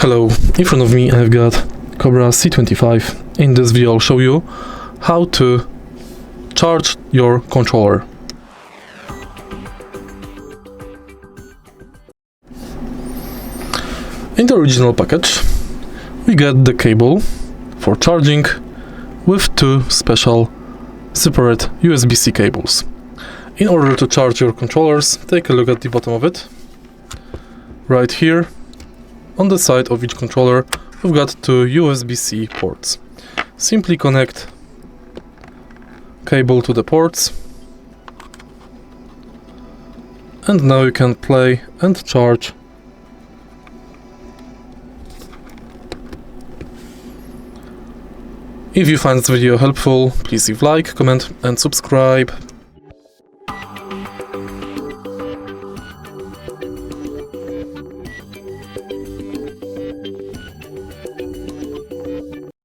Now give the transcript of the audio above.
Hello, in front of me I've got COBRA C25. In this video I'll show you how to charge your controller. In the original package we get the cable for charging with two special separate USB-C cables. In order to charge your controllers, take a look at the bottom of it. Right here on the side of each controller we've got two USB-C ports. Simply connect cable to the ports and now you can play and charge If you find this video helpful, please leave a like, comment and subscribe.